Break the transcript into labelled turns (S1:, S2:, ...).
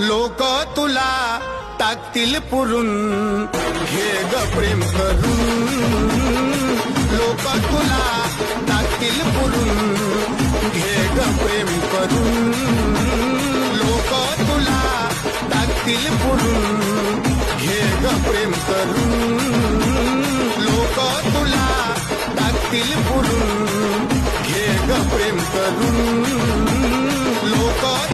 S1: लोक तुला टाकतील पुरून, घे ग प्रेम करून. लोक तुला टाकतील पुरून, घे ग प्रेम करून. लोक तुला टाकतील पुरून, घे ग प्रेम करून. लोक तुला टाकतील पुरून, घे ग प्रेम करून.